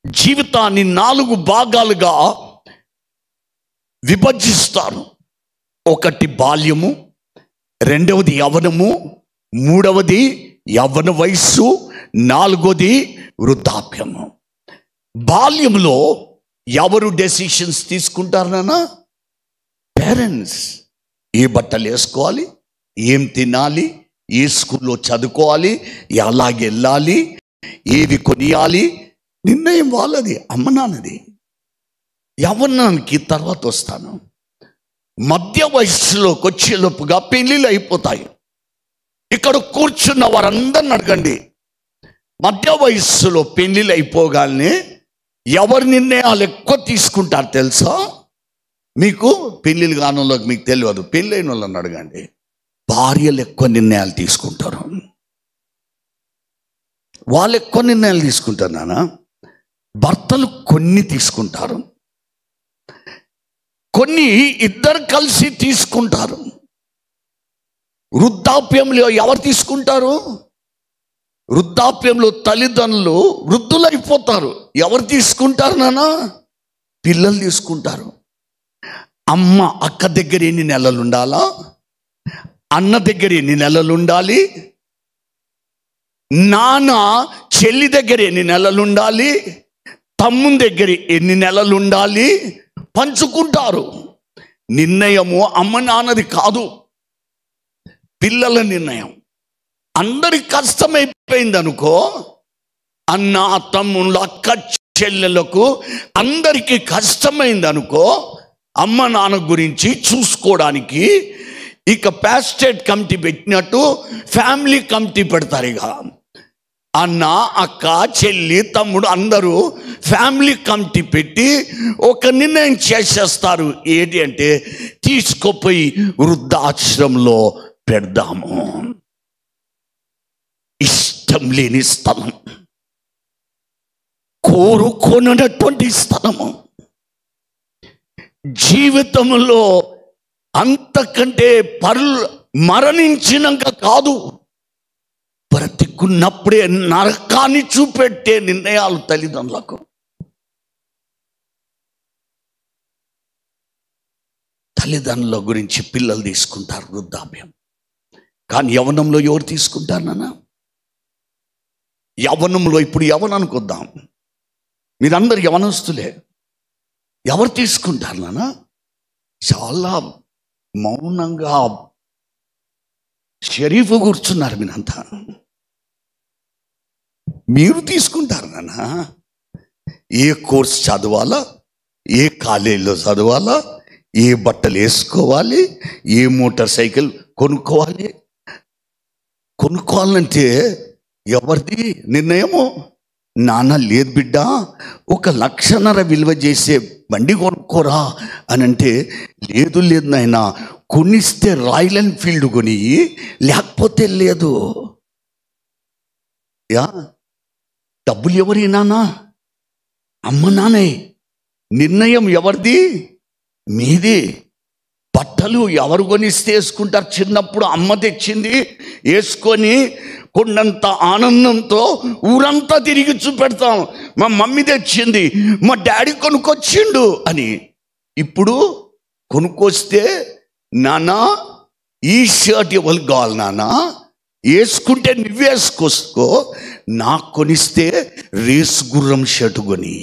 జీవితాన్ని 4 భాగాలుగా విభజిస్తారు. ఒకటి బాల్యము, రెండవది యవ్వనము, మూడవది యవ్వన వయస్సు, నాలుగవది వృద్ధాప్యము. బాల్యంలో ఎవరు డెసిషన్స్ తీసుకుంటారు నాన్న? పేరెంట్స్. ఏ బట్టలు వేసుకోవాలి, ఏం తినాలి, ఏ స్కూల్లో చదువుకోవాలి, ఎలాగ వెళ్ళాలి, ఏవి కొనియాలి, నిర్ణయం వాళ్ళది, అమ్మ నాన్నది. యవ్వనానికి తర్వాత వస్తాను. మధ్య వయస్సులోకి వచ్చేలోపుగా పెళ్ళిళ్ళు అయిపోతాయి. ఇక్కడ కూర్చున్న వారందరిని అడగండి, మధ్య వయస్సులో పెళ్ళిళ్ళు అయిపోగానే ఎవరి నిర్ణయాలు ఎక్కువ తీసుకుంటారు తెలుసా? మీకు పెళ్ళిళ్ళు కానంలోకి మీకు తెలియదు. పెళ్ళైన వాళ్ళని అడగండి, భార్యలు ఎక్కువ నిర్ణయాలు తీసుకుంటారు. వాళ్ళు ఎక్కువ నిర్ణయాలు తీసుకుంటారు నాన్న. భర్తలు కొన్ని తీసుకుంటారు, కొన్ని ఇద్దరు కలిసి తీసుకుంటారు. వృద్ధాప్యంలో ఎవరు తీసుకుంటారు? వృద్ధాప్యంలో తల్లిదండ్రులు వృద్ధులైపోతారు. ఎవరు తీసుకుంటారు నాన్న? పిల్లలు తీసుకుంటారు. అమ్మ అక్క దగ్గర ఎన్ని నెలలు ఉండాలా, అన్న దగ్గర ఎన్ని నెలలు ఉండాలి, నాన్న చెల్లి దగ్గర ఎన్ని నెలలు ఉండాలి, తమ్ముని దగ్గర ఎన్ని నెలలు ఉండాలి పంచుకుంటారు. నిర్ణయము అమ్మ నాన్నది కాదు, పిల్లల నిర్ణయం. అందరికి కష్టమైపోయింది అనుకో, అన్న తమ్ముళ్ళు అక్క చెల్లెలకు అందరికీ కష్టమైంది అనుకో, అమ్మ నాన్న గురించి చూసుకోవడానికి ఇక ప్యాస్టేట్ కమిటీ పెట్టినట్టు ఫ్యామిలీ కమిటీ పెడతారు. ఇక అన్న అక్క చెల్లి తమ్ముడు అందరూ ఫ్యామిలీ కమిటీ పెట్టి ఒక నిర్ణయం చేసేస్తారు. ఏంటి అంటే, తీసుకుపోయి వృద్ధాశ్రమంలో పెడదాము. ఇష్టం లేని స్థలం, కోరుకోనటువంటి స్థలము. జీవితంలో అంతకంటే మరణించినాక కాదు, బ్రతికున్నప్పుడే నరకాన్ని చూపెట్టే నిర్ణయాలు తల్లిదండ్రులకు. తల్లిదండ్రుల గురించి పిల్లలు తీసుకుంటారు వృద్ధాప్యం. కానీ యవ్వనంలో ఎవరు తీసుకుంటారు నాన్న? యవ్వనంలో, ఇప్పుడు యవ్వనానికి వద్దాం, మీరందరూ యవ్వనస్తులే. ఎవరు తీసుకుంటారు నాన్న? చాలా మౌనంగా షరీఫ్ కూర్చున్నారు మీరంతా. మీరు తీసుకుంటారు నాన్న. ఏ కోర్స్ చదవాలా, ఏ కాలేజీలో చదవాలా, ఏ బట్టలు వేసుకోవాలి, ఏ మోటార్ సైకిల్ కొనుక్కోవాలంటే ఎవరిది నిర్ణయము? నాన్న లేదు బిడ్డ, 1,50,000 విలువ చేసే బండి కొనుక్కోరా అని అంటే, లేదు నాయనా, కొనిస్తే రాయల్ ఎన్ఫీల్డ్ కొని, లేకపోతే లేదు. డబ్బులు ఎవరి నాన్న? అమ్మ నాన్నే. నిర్ణయం ఎవరిది? మీది. బట్టలు ఎవరు కొనిస్తే వేసుకుంటారు? చిన్నప్పుడు అమ్మ తెచ్చింది వేసుకొని కొండంత ఆనందంతో ఊరంతా తిరిగి చూపెడతాం, మా మమ్మీ తెచ్చింది, మా డాడీ కొనుక్కొచ్చిండు అని. ఇప్పుడు కొనుక్కొస్తే, నాన్న ఈ షర్ట్ ఎవరికి కావాలి నాన్న, వేసుకుంటే నువ్వేసుకో, నాకు కొనిస్తే రేస్ గుర్రం షర్ట్ కొని.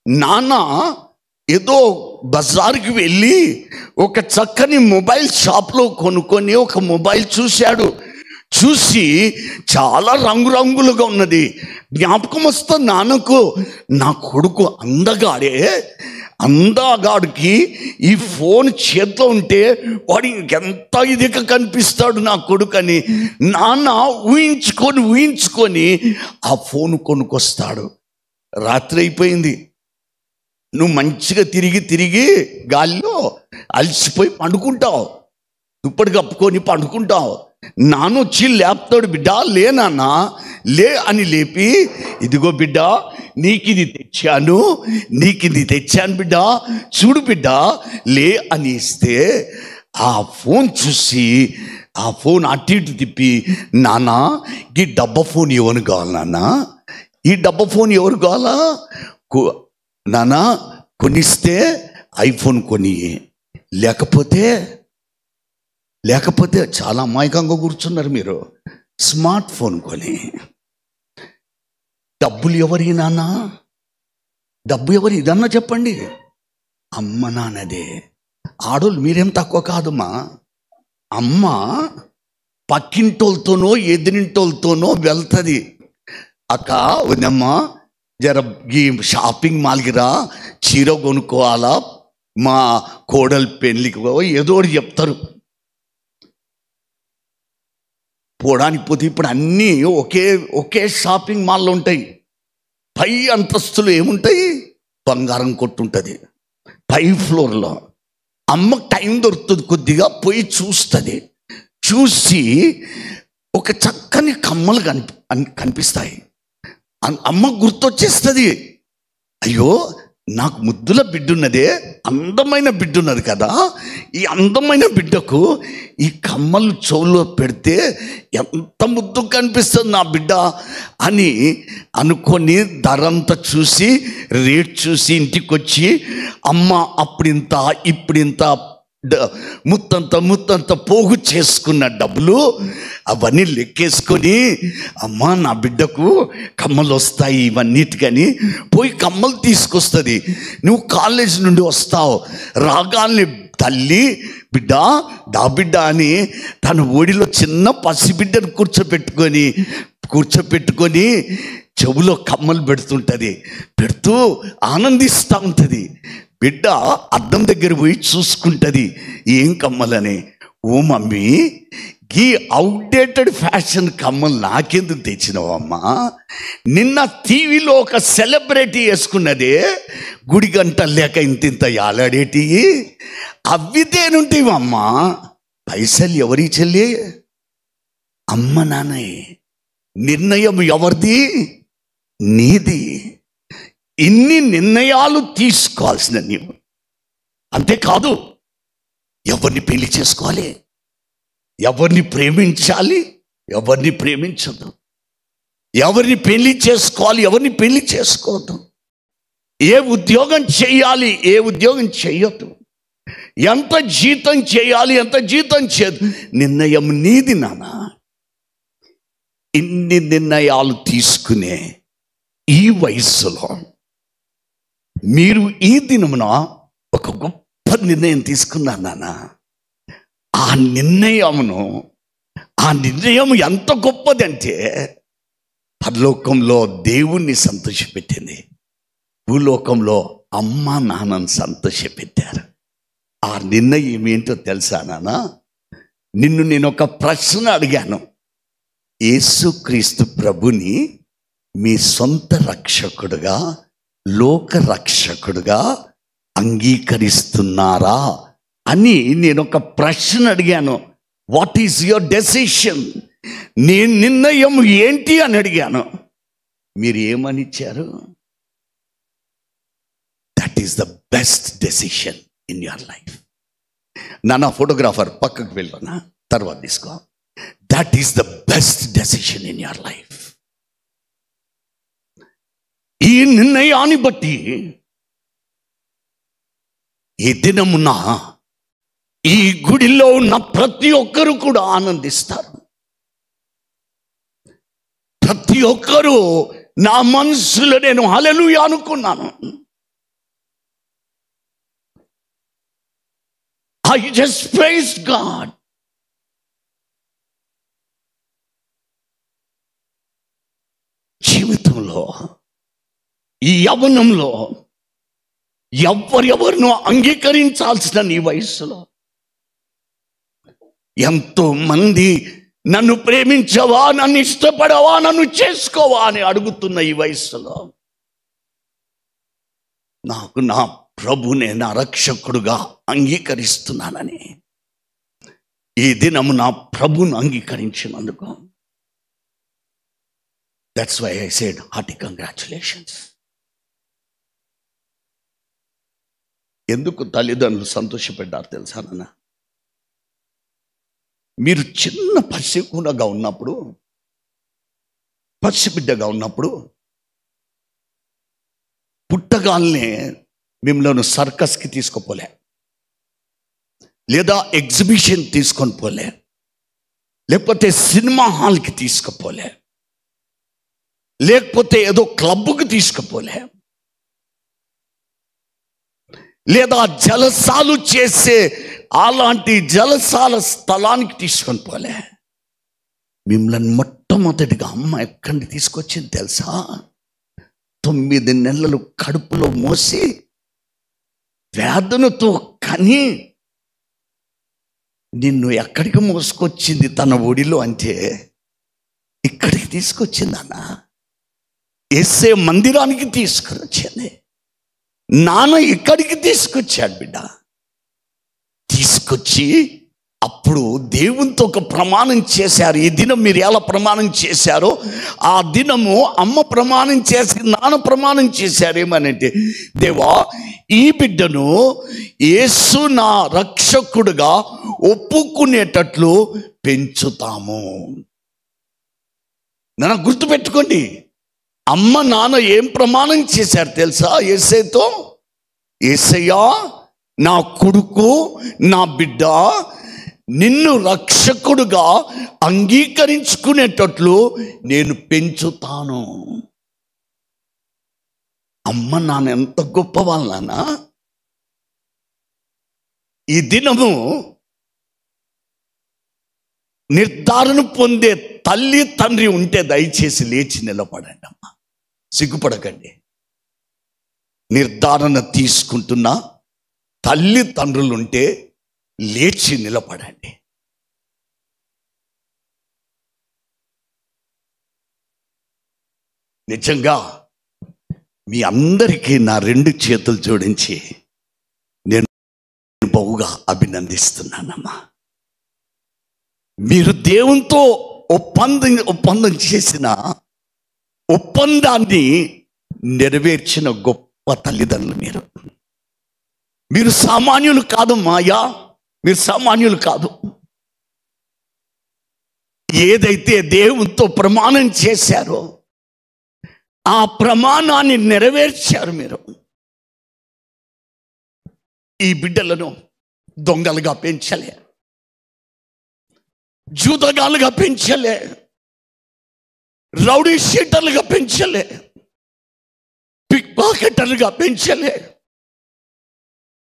నాన్న ఏదో బజార్కి వెళ్ళి ఒక చక్కని మొబైల్ షాప్లో కొనుక్కొని ఒక మొబైల్ చూశాడు. చూసి చాలా రంగురంగులుగా ఉన్నది. జ్ఞాపకం వస్తుంది నాన్నకు, నా కొడుకు అందగాడికి ఈ ఫోన్ చేతిలో ఉంటే వాడు ఇంకెంత ఇదిగా కనిపిస్తాడు నా కొడుకు అని నాన్న ఊహించుకొని ఆ ఫోన్ కొనుక్కొస్తాడు. రాత్రి అయిపోయింది, నువ్వు మంచిగా తిరిగి గాలిలో అలసిపోయి పండుకుంటావు, దుప్పటి కప్పుకొని పండుకుంటావు. నాన్న వచ్చి లేపుతాడు, బిడ్డ లే నాన్న లే అని లేపి, ఇదిగో బిడ్డ నీకు ఇది తెచ్చాను బిడ్డ, చూడు బిడ్డ లే అని ఇస్తే, ఆ ఫోన్ చూసి ఆ ఫోన్ అటు ఇటు తిప్పి, నాన్న ఈ డబ్బా ఫోన్ ఎవరు కావాలి నాన్న, ఈ డబ్బా ఫోన్ ఎవరు కావాలా, నాన్న కొనిస్తే ఐఫోన్ కొని, లేకపోతే చాలా అమాయకంగా కూర్చున్నారు మీరు, స్మార్ట్ ఫోన్ కొని. డబ్బులు ఎవరి నాన్న, డబ్బు ఎవరి ఇదన్నా చెప్పండి, అమ్మ నాన్నదే. ఆడోళ్ళు మీరేం తక్కువ కాదమ్మా. అమ్మ పక్కింటోళ్ళతోనో ఎదిరింటోళ్ళతోనో వెళ్తుంది, అక్క వదమ్మా జర ఈ షాపింగ్ మాల్కి రా, చీర కొనుక్కోవాలా, మా కోడలు పెళ్ళికి ఏదో ఒకటి చెప్తారు. పోవడానికి పోతే ఇప్పుడు అన్నీ ఒకే షాపింగ్ మాల్లో ఉంటాయి. పై అంతస్తులు ఏముంటాయి, బంగారం కొట్టుంటుంది పై ఫ్లోర్లో. అమ్మకు టైం దొరుకుతుంది, కొద్దిగా పోయి చూస్తుంది. చూసి ఒక చక్కని కమ్మలు కనిపిస్తాయి. అమ్మకు గుర్తొచ్చేస్తుంది, అయ్యో నాకు ముద్దుల బిడ్డున్నదే, అందమైన బిడ్డున్నది కదా, ఈ అందమైన బిడ్డకు ఈ కమ్మలు చెవులో పెడితే ఎంత ముద్దు కనిపిస్తుంది నా బిడ్డ అని అనుకొని ధరంతా చూసి రేట్ చూసి ఇంటికి వచ్చి, అమ్మ అప్పుడింత ఇప్పుడింత ముత్తంత పోగు చేసుకున్న డబ్బులు అవన్నీ లెక్కేసుకొని, అమ్మ నా బిడ్డకు కమ్మలు వస్తాయి ఇవన్నిటికని పోయి కమ్మలు తీసుకొస్తుంది. నువ్వు కాలేజ్ నుండి వస్తావు, రాగాల్ని తల్లి బిడ్డ దా బిడ్డ అని తన ఒడిలో చిన్న పసిబిడ్డను కూర్చోపెట్టుకొని చెవులో కమ్మలు పెడుతూ ఆనందిస్తూ ఉంటుంది. బిడ్డ అద్దం దగ్గర పోయి చూసుకుంటుంది, ఏం కమ్మలని. ఓ మమ్మీ ఈ అవుట్డేటెడ్ ఫ్యాషన్ కమ్మలు నాకెందుకు తెచ్చినావమ్మా, నిన్న టీవీలో ఒక సెలబ్రిటీ వేసుకున్నదే గుడి గంటలు లేక ఇంత యాలాడేటి, అవి దేనుంటివమ్మా, పైసలు ఎవరి చెల్లి, అమ్మ నాన్నయ్య. నిర్ణయం ఎవరిది, నీది. ఇన్ని నిర్ణయాలు తీసుకోవాల్సిన నీవు. అంతేకాదు ఎవరిని పెళ్లి చేసుకోవాలి, ఎవరిని ప్రేమించాలి, ఎవరిని ప్రేమించదు, ఎవరిని పెళ్లి చేసుకోవాలి, ఎవరిని పెళ్లి చేసుకోవద్దు, ఏ ఉద్యోగం చేయాలి, ఏ ఉద్యోగం చేయొద్దు, ఎంత జీతం చేయాలి, ఎంత జీతం చేయదు, నిర్ణయం నీది నాన్న. ఇన్ని నిర్ణయాలు తీసుకునే ఈ వయస్సులో మీరు ఈ దినమున ఒక గొప్ప నిర్ణయం తీసుకున్నారు నాన్న. ఆ నిర్ణయం ఎంత గొప్పదంటే పరలోకంలో దేవుణ్ణి సంతోషపెట్టింది, భూలోకంలో అమ్మ నాన్నను సంతోషపెట్టారు. ఆ నిర్ణయం ఏంటో తెలుసా నాన్న? నిన్ను నేను ఒక ప్రశ్న అడిగాను, యేసుక్రీస్తు ప్రభుని మీ సొంత రక్షకుడుగా, లోక రక్షకుడుగా అంగీకరిస్తున్నారా అని నేను ఒక ప్రశ్న అడిగాను. వాట్ ఈజ్ యువర్ డెసిషన్, నీ నిర్ణయం ఏంటి అని అడిగాను. మీరు ఏమని ఇచ్చారు? That is the best decision in your life. నాన్న ఫోటోగ్రాఫర్ పక్కకు వెళ్ళనా, తర్వాత తీసుకో. That is the best decision in your life. ఈ నిర్ణయాన్ని బట్టి ఈ దినమున ఈ గుడిలో ఉన్న ప్రతి ఒక్కరు కూడా ఆనందిస్తారు. ప్రతి ఒక్కరూ నా మనసులో నేను హల్లెలూయా అనుకున్నాను. I just praised God. జీవితంలో ఈ యవ్వనంలో ఎవరెవరినో అంగీకరించాల్సిన నీ వయస్సులో ఎంతో మంది నన్ను ప్రేమించవా, నన్ను ఇష్టపడవా, నన్ను చేసుకోవా అని అడుగుతున్న ఈ వయస్సులో నాకు నా ప్రభునే నా రక్షకుడుగా అంగీకరిస్తున్నానని ఈ దినము నా ప్రభును అంగీకరించినందుకు, that's why I said hearty congratulations. ఎందుకు తల్లిదండ్రులు సంతోషపడ్డారు తెలుసా నాన్న? మీరు చిన్న పసికూనగా ఉన్నప్పుడు, పసిబిడ్డగా ఉన్నప్పుడు పుట్టగాల్నే మిమ్మల్ని సర్కస్కి తీసుకుపోలే, లేదా ఎగ్జిబిషన్ తీసుకొని పోలే, లేకపోతే సినిమా హాల్కి తీసుకుపోలే, లేకపోతే ఏదో క్లబ్కి తీసుకుపోలే, లేదా జలసాలు చేసే అలాంటి జలసాల స్థలానికి తీసుకొని పోలే. మిమ్మల్ని మొట్టమొదటిగా అమ్మ ఎక్కడికి తీసుకొచ్చింది తెలుసా? 9 నెలలు కడుపులో మోసి వేదనతో కని నిన్ను ఎక్కడికి మోసుకొచ్చింది తన ఒడిలో అంటే ఇక్కడికి తీసుకొచ్చింది అన్న. యేసే మందిరానికి తీసుకొచ్చింది. నాన్న ఇక్కడికి తీసుకొచ్చాడు బిడ్డ. తీసుకొచ్చి అప్పుడు దేవునితో ఒక ప్రమాణం చేశారు. ఈ దినం మీరు ఎలా ప్రమాణం చేశారో ఆ దినము అమ్మ ప్రమాణం చేసి నాన్న ప్రమాణం చేశారు. ఏమనంటే, దేవా, ఈ బిడ్డను యేసు నా రక్షకుడుగా ఒప్పుకునేటట్లు పెంచుతాము. నన్ను గుర్తుపెట్టుకోండి, అమ్మ నాన్న ఏం ప్రమాణం చేశారు తెలుసా? యేసయ్యతో, యేసయ్యా నా కొడుకు, నా బిడ్డ నిన్ను రక్షకుడుగా అంగీకరించుకునేటట్లు నేను పెంచుతాను. అమ్మ నాన్న ఎంత గొప్ప వాళ్ళనా! ఈ దినము నిర్ధారణ పొందే తల్లి తండ్రి ఉంటే దయచేసి లేచి నిలబడండి అమ్మా, సిగ్గుపడకండి. నిర్ధారణ తీసుకుంటున్న తల్లి తండ్రులు ఉంటే లేచి నిలబడండి. నిజంగా మీ అందరికీ నా 2 చేతులు జోడించి నేను బహుగా అభినందిస్తున్నానమ్మా. మీరు దేవునితో ఒప్పందం చేసిన ఒప్పందాన్ని నెరవేర్చిన గొప్ప తల్లిదండ్రులు మీరు సామాన్యులు కాదు మాయా, మీరు సామాన్యులు కాదు. ఏదైతే దేవునితో ప్రమాణం చేశారో ఆ ప్రమాణాన్ని నెరవేర్చారు మీరు. ఈ బిడ్డలను దొంగలుగా పెంచలే, జూదగాలుగా పెంచలే, రౌడీ షీటర్లుగా పెంచలే, పిక్ పాకెటర్లుగా పెంచలే,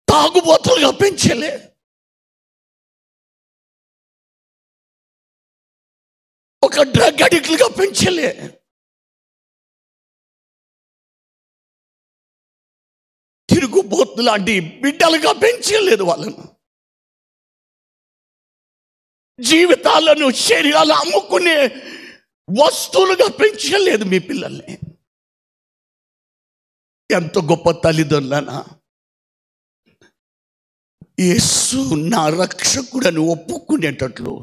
తాగుబోతులుగా పెంచలే. ఒక డ్రగ్ అడిక్ట్లుగా పెంచలే. తిరుగుబోతు లాంటి బిడ్డలుగా పెంచలేదు వాళ్ళను. జీవితాలను శరీరాలు అమ్ముకునే వస్తువులుగా పెంచలేదు మీ పిల్లల్ని. ఎంత గొప్ప తల్లిదండ్రులనా! యేసు నా రక్షకుడని ఒప్పుకునేటట్లు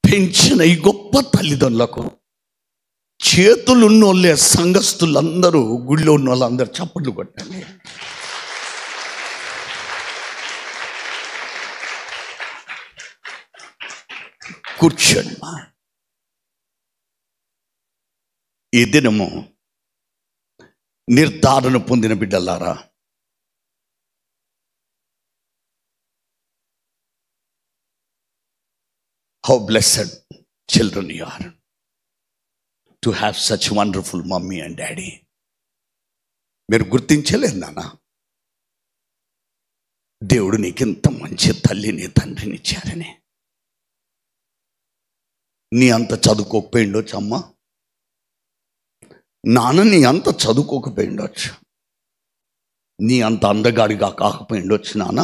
పెంచిన ఈ గొప్ప తల్లిదండ్రులకు చేతులున్నోళ్ళే సంఘస్థులందరూ, గుళ్ళో ఉన్న వాళ్ళందరూ చప్పట్లు కొట్టండి. కూర్చోండి. ఈ దినము నిర్ధారణ పొందిన బిడ్డలారా, how blessed children you are to have such wonderful mommy and daddy. మీరు గుర్తించలేదు నాన్న, దేవుడు నీకింత మంచి తల్లిని తండ్రిని ఇచ్చారని. నీ అంత చదువుకోకపోయిండొచ్చు అమ్మ, నాన్న నీ అంత చదువుకోకపోయిండొచ్చు, నీ అంత అందగాడిగా కాకపోయిండొచ్చు నాన్న,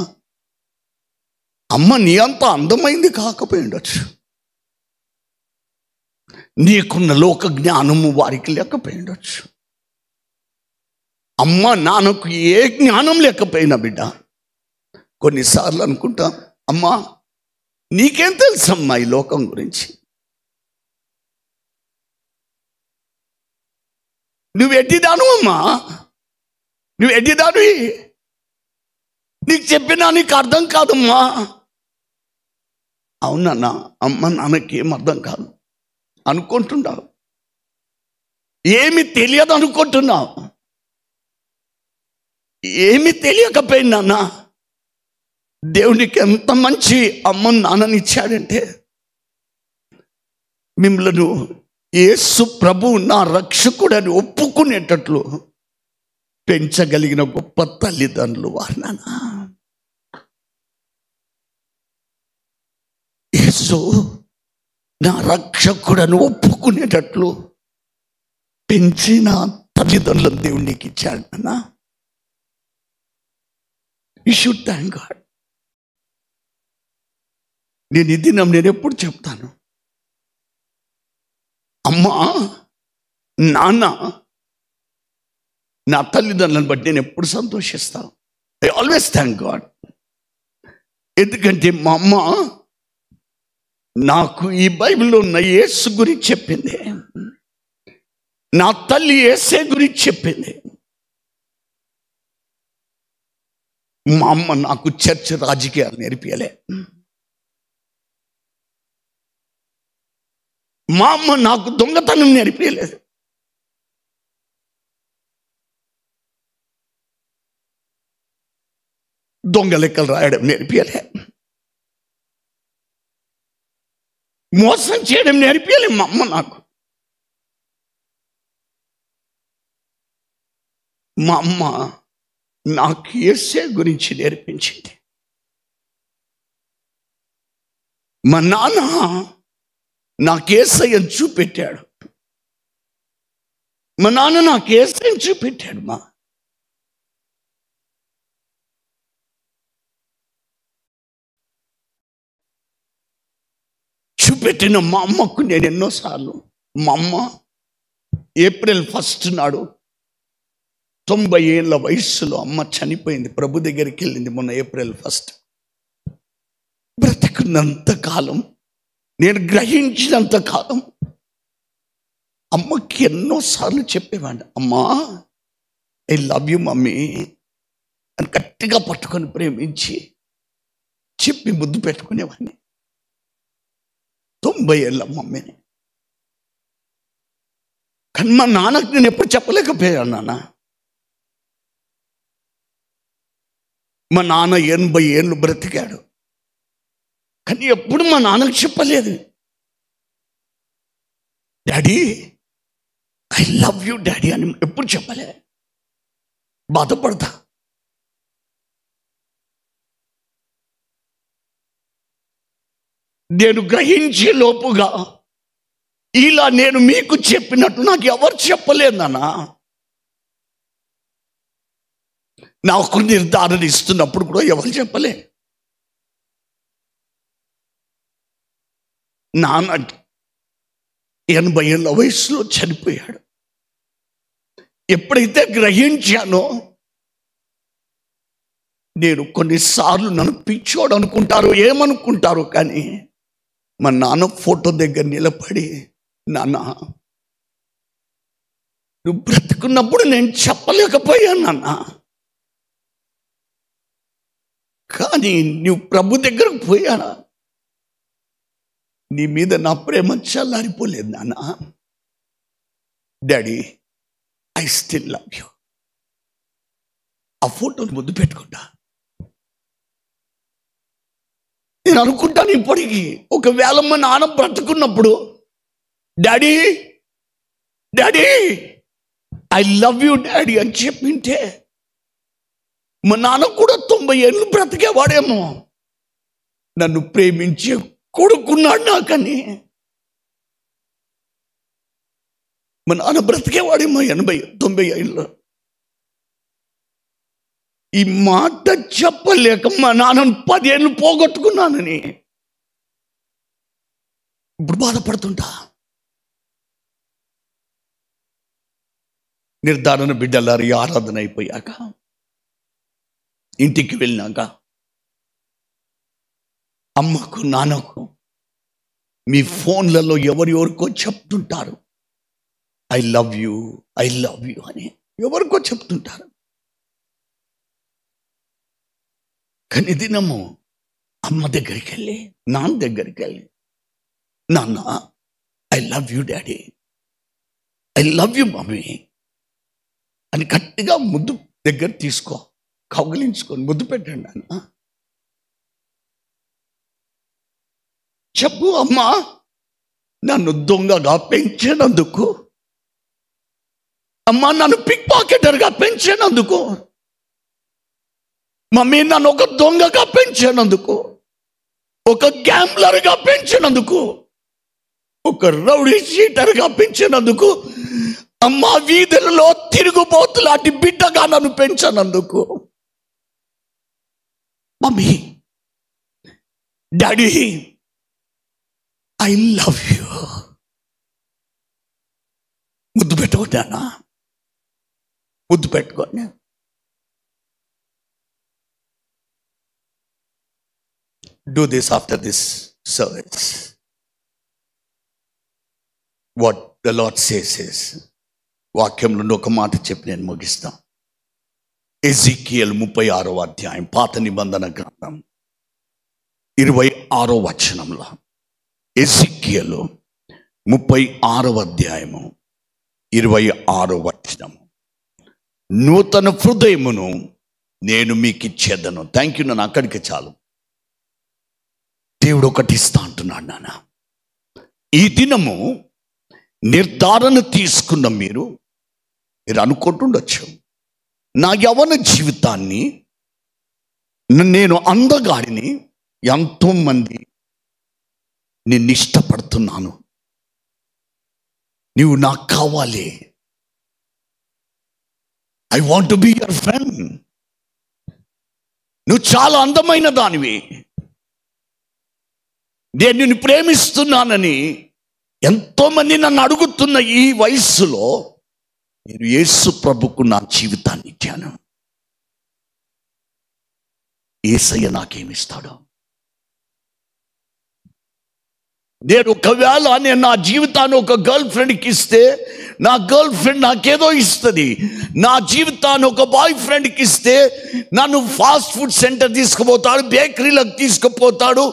అమ్మ నీ అంత అందమైంది కాకపోయిండొచ్చు, నీకున్న లోక జ్ఞానము వారికి లేకపోయిండొచ్చు, అమ్మ నాన్నకు ఏ జ్ఞానం లేకపోయినా బిడ్డ కొన్నిసార్లు అనుకుంటా, అమ్మా నీకేం తెలుసమ్మా ఈ లోకం గురించి, నువ్వు ఎట్టిదాను అమ్మా, నువ్వు ఎట్టిదాను, నీకు చెప్పినా నీకు అర్థం కాదమ్మా, అవునన్నా, అమ్మ నాన్నకి ఏం అర్థం కాదు అనుకుంటున్నావు, ఏమి తెలియదు అనుకుంటున్నావు. ఏమి తెలియకపోయినా దేవునికి ఎంత మంచి అమ్మ నాన్నని ఇచ్చాడంటే, మిమ్మల్ని యేసు ప్రభు నా రక్షకుడని ఒప్పుకునేటట్లు పెంచగలిగిన గొప్ప తల్లిదండ్రులు వారు. నాన్న యేసు నా రక్షకుడని ఒప్పుకునేటట్లు పెంచిన తల్లిదండ్రులను దేవుడు నీకు ఇచ్చాడు నాన్న. You should thank God. నేను ఎప్పుడు చెప్తాను, అమ్మా నాన్న నా తల్లిదండ్రులను బట్టి నేను ఎప్పుడు సంతోషిస్తాను. I always thank God. ఎందుకంటే మా అమ్మ నాకు ఈ బైబిల్లో ఉన్న యేసు గురించి చెప్పింది, నా తల్లి యేసే గురించి చెప్పింది. మా అమ్మ నాకు చర్చ్ రాజకీయాలు నేర్పియలే, మా అమ్మ నాకు దొంగతనం నేర్పియలేదు, దొంగ లెక్కలు రాయడం నేర్పియలే, మోసం చేయడం నేర్పియలే మా అమ్మ నాకు. మా అమ్మ నాకు యేసే గురించి నేర్పించింది. మా నాన్న నాకు యేసయ్యను చూపెట్టాడు, మా నాన్న నాకు యేసయ్యను చూపెట్టాడు. మా చూపెట్టిన మా అమ్మకు నేను ఎన్నోసార్లు, మా అమ్మ ఏప్రిల్ 1 నాడు 90 ఏళ్ళ వయస్సులో అమ్మ చనిపోయింది. ప్రభు దగ్గరికి వెళ్ళింది మొన్న ఏప్రిల్ 1. బ్రతికున్నంత కాలం, నేను గ్రహించినంత కాలం అమ్మకి ఎన్నోసార్లు చెప్పేవాడిని, అమ్మా ఐ లవ్ యూ మమ్మీ అని గట్టిగా పట్టుకొని ప్రేమించి చెప్పి ముద్దు పెట్టుకునేవాడిని. 90 ఏళ్ళ మమ్మీని. కానీ మా నాన్నకు నేను ఎప్పుడు చెప్పలేకపోయాను. నాన్న మా నాన్న 80 ఏళ్ళు బ్రతికాడు, కానీ ఎప్పుడు మా నాన్నకు చెప్పలేదు, daddy I love you daddy అని ఎప్పుడు చెప్పలే. బాధపడతా. నేను గ్రహించే లోపుగా ఇలా నేను మీకు చెప్పినట్టు నాకు ఎవరు చెప్పలేదు నాన్న. నాకు నిర్ధారణ ఇస్తున్నప్పుడు కూడా ఎవరు చెప్పలే. నాన్న 80 ఏళ్ళ వయసులో చనిపోయాడు. ఎప్పుడైతే గ్రహించానో, నేను కొన్నిసార్లు నన్ను పిచ్చోడు అనుకుంటారు, ఏమనుకుంటారు, కానీ మా నాన్న ఫోటో దగ్గర నిలబడి, నాన్న నువ్వు బ్రతుకున్నప్పుడు నేను చెప్పలేకపోయాను నాన్న, కానీ నువ్వు ప్రభు దగ్గరకు పోయానా, నీ మీద నా ప్రేమ చల్లారిపోలేదు నాన్న. Daddy I still love you. ఆ ఫోటోని ముద్దు పెట్టుకుంటా. నేను అనుకుంటాను ఇప్పటికీ, ఒకవేళ మా నాన్న బ్రతుకున్నప్పుడు daddy daddy I love you daddy అని చెప్పింటే మా నాన్న కూడా 90 ఏళ్ళు బ్రతికేవాడేమో. నన్ను ప్రేమించే కొడుకున్నాడు నాకని మా నాన్న బ్రతికేవాడేమో 80-90 ఏళ్ళు. ఈ మాట చెప్పలేక మా నాన్నను 10 ఏళ్ళు పోగొట్టుకున్నానని ఇప్పుడు బాధపడుతుంటా. నిర్ధారణ బిడ్డలారి ఆరాధన అయిపోయాక ఇంటికి వెళ్ళినాక అమ్మకు నాన్నకు మీ ఫోన్లలో ఎవరెవరికో చెప్తుంటారు, ఐ లవ్ యూ అని ఎవరికో చెప్తుంటారు. కానీ దినము అమ్మ దగ్గరికి వెళ్ళి, నాన్న దగ్గరికి వెళ్ళి, నాన్న I love you daddy, I love you mummy అని గట్టిగా ముద్దు దగ్గర తీసుకో, కౌగిలించుకొని ముద్దు పెట్టండి నాన్న. చెప్పు, అమ్మా నన్ను దొంగగా పెంచినందుకు, అమ్మా నన్ను పిక్ పాకెటర్గా పెంచినందుకు, మమ్మీ నన్ను ఒక దొంగగా పెంచినందుకు, ఒక గ్యాంబ్లర్గా పెంచినందుకు, ఒక రౌడీ షీటర్గా పెంచినందుకు, అమ్మా వీధులలో తిరుగుబోతు లాంటి బిడ్డగా నన్ను పెంచినందుకు, mummy daddy I love you. ముద్దు పెట్టుకున్నానా? ముద్దు పెట్టుకోండి. Do this after this service. What the Lord says is, వాక్యంలో ఒక మాట చెప్పి నేను ముగిస్తాం. ఎజెకియల్ 36వ అధ్యాయం, పాత నిబంధన గ్రంథం 26వ వచనంలో, ఎజెకియల్ 36వ అధ్యాయము 26వ వచనము, నూతన హృదయమును నేను మీకు ఇచ్చేదను. Thank you. నన్ను అక్కడికి చాలు. దేవుడు ఒకటి ఇస్తా అంటున్నాడు నాన్న. ఈ దినము నిర్ధారణ తీసుకున్న మీరు అనుకుంటుండొచ్చు, నా యవ్వన జీవితాన్ని, నేను అందగాడిని, ఎంతోమంది నిన్ను ఇష్టపడుతున్నాను, నీవు నాకు కావాలి, I want to be your friend, నువ్వు చాలా అందమైన దానివి, నేను నిన్ను ప్రేమిస్తున్నానని ఎంతోమంది నన్ను అడుగుతున్న ఈ వయస్సులో నేను యేసు ప్రభుకు నా జీవితాన్ని ఇచ్చాను. యేసయ్య నాకేమిస్తాడు? నేను ఒకవేళ నేను నా జీవితాన్ని ఒక గర్ల్ ఫ్రెండ్కి ఇస్తే, నా గర్ల్ ఫ్రెండ్ నాకేదో ఇస్తుంది. నా జీవితాన్ని ఒక బాయ్ ఫ్రెండ్కి ఇస్తే నన్ను ఫాస్ట్ ఫుడ్ సెంటర్ తీసుకుపోతాడు, బేకరీలకు తీసుకుపోతాడు,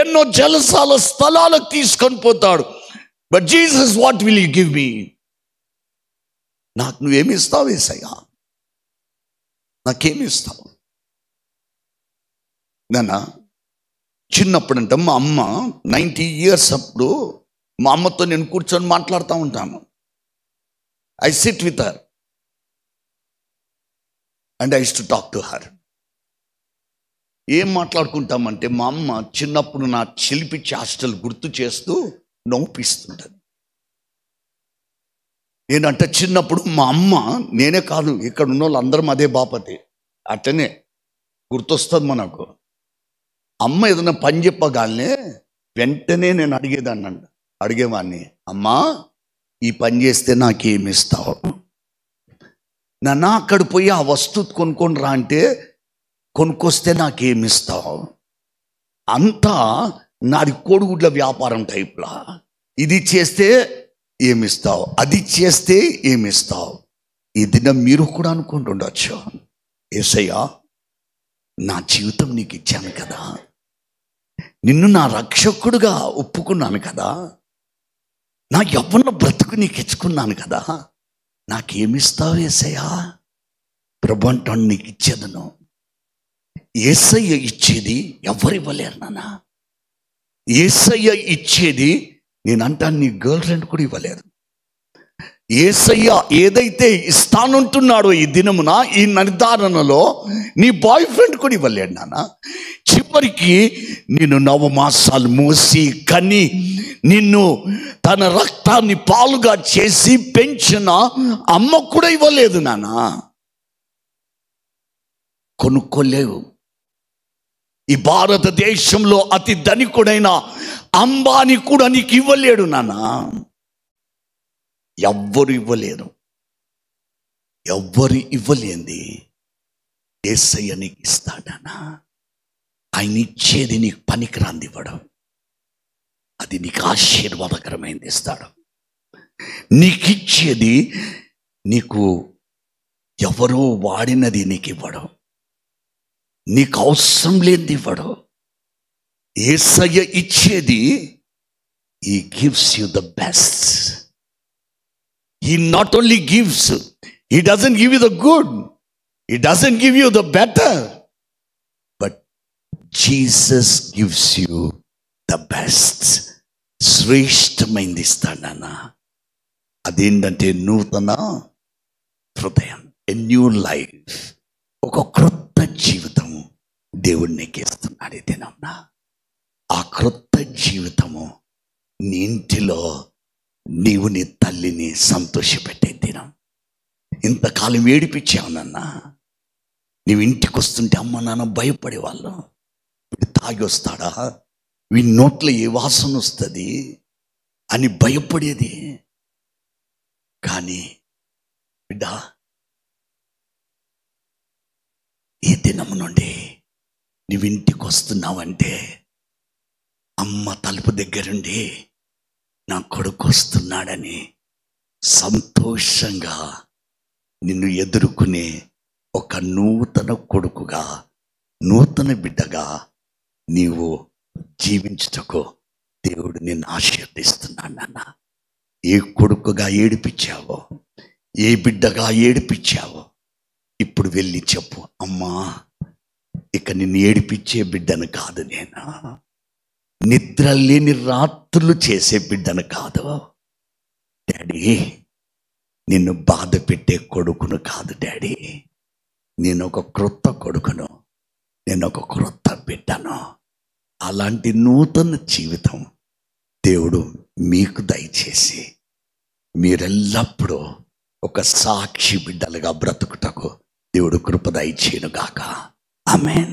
ఎన్నో జలసాల స్థలాలకు తీసుకొని పోతాడు. But Jesus, what will you give me? నాకు నువ్వేమి ఇస్తావు యేసయ్యా? నాకేమి ఇస్తావు? నాన్న, చిన్నప్పుడంటే మా అమ్మ 90 years అప్పుడు మా అమ్మతో నేను కూర్చొని మాట్లాడుతూ ఉంటాను. I SIT with her and I used to talk to her. ఏం మాట్లాడుకుంటామంటే, మా అమ్మ చిన్నప్పుడు నా చిలిపి చేష్టలు గుర్తు చేస్తూ నవ్విస్తుంటుంది. నేనంటే చిన్నప్పుడు మా అమ్మ, నేనే కాదు ఇక్కడ ఉన్న వాళ్ళు అందరం అదే బాపతి, అట్టనే గుర్తొస్తుంది మనకు. అమ్మ ఏదైనా పని చెప్పగానే వెంటనే నేను అడిగేవాడిని, అమ్మా ఈ పని చేస్తే నాకేమి ఇస్తావు? నాన్న అక్కడ పోయి ఆ వస్తువు కొనుక్కొని రా అంటే కొనుక్కొస్తే నాకేమి ఇస్తావు? అంతా నాది కోడిగుడ్ల వ్యాపారం టైప్లా. ఇది చేస్తే ఏమిస్తావు, అది చేస్తే ఏమిస్తావు? ఈ దినం మీరు కూడా అనుకుంటుండొచ్చు, యేసయ్యా నా జీవితం నీకు ఇచ్చాను కదా, నిన్ను నా రక్షకుడుగా ఒప్పుకున్నాను కదా, నా యవ్వన బ్రతుకు నీకు ఇచ్చుకున్నాను కదా, నాకేమిస్తావు యేసయ్యా? ప్రభు అంటాడు, నీకు ఇచ్చేదను. యేసయ్య ఇచ్చేది ఎవరు ఇవ్వలేరు నాన్న. యేసయ్య ఇచ్చేది నేనంటాను, నీ గర్ల్ ఫ్రెండ్ కూడా ఇవ్వలేదు. యేసయ్య ఏదైతే ఇస్తానంటున్నాడో ఈ దినమున, ఈ నిర్ధారణలో నీ బాయ్ ఫ్రెండ్ కూడా ఇవ్వలేడు నాన్న. చివరికి నిన్ను 9 మాసాలు మోసి కని నిన్ను తన రక్తాన్ని పాలుగా చేసి పెంచిన అమ్మ కూడా ఇవ్వలేదు నాన్న. కొనుక్కోలేవు. ఈ భారతదేశంలో అతి ధనికుడైన అంబానీ కూడా నీకు ఇవ్వలేడు నాన్న. ఎవ్వరు ఇవ్వలేరు. ఎవ్వరు ఇవ్వలేంది యేసయ్య నీకు ఇస్తాడనా? ఆయన ఇచ్చేది నీకు పనికిరాంది ఇవ్వడం, అది నీకు ఆశీర్వాదకరమైనది ఇస్తాడు. నీకు ఇచ్చేది నీకు ఎవరో వాడినది నీకు ఇవ్వడం, నీకు అవసరం లేనిది ఇవ్వడం. యేసయ్య ఇచ్చేది, he gives you the best. He not only gives, he doesn't give you the good, he doesn't give you the better, but Jesus gives you the best. శ్రేష్టమైంది ఇస్తాడన్నా. అదేంటంటే నూతన హృదయం, ఎ న్యూ లైఫ్, ఒక క్రొత్త జీవితం దేవుడు నీకు ఇస్తున్నాడు ఈ దినంన. ఆ క్రొత్త జీవితము నీ ఇంటిలో నీవు నీ తల్లిని సంతోషపెట్టే దినం. ఇంతకాలం ఏడిపించావు నాన్న. నీవు ఇంటికి వస్తుంటే అమ్మ నాన్న భయపడేవాళ్ళు. వీడు తాగి వస్తాడా, వీడి నోట్లో ఏ వాసన వస్తుంది అని భయపడేది. కానీ బిడ్డ, ఈ దినం నుండి నీవు ఇంటికి వస్తున్నావంటే అమ్మ తలుపు దగ్గరుండి నా కొడుకు వస్తున్నాడని సంతోషంగా నిన్ను ఎదుర్కొనే ఒక నూతన కొడుకుగా, నూతన బిడ్డగా నీవు జీవించుటకు దేవుడు నిన్ను ఆశీర్వదిస్తున్నాడు నాన్న. ఏ కొడుకుగా ఏడిపించావో, ఏ బిడ్డగా ఏడిపించావో, ఇప్పుడు వెళ్ళి చెప్పు, అమ్మా ఇక నిన్ను ఏడిపించే బిడ్డను కాదు, నేను నిద్ర లేని రాత్రులు చేసే బిడ్డను కాదు డాడీ, నిన్ను బాధ పెట్టే కొడుకును కాదు డాడీ, నేను ఒక క్రొత్త కొడుకును, నేను ఒక క్రొత్త బిడ్డను. అలాంటి నూతన జీవితం దేవుడు మీకు దయచేసి మీరెల్లప్పుడూ ఒక సాక్షి బిడ్డలుగా బ్రతుకుటకు దేవుడు కృప దయచేయును గాక. ఆమేన్.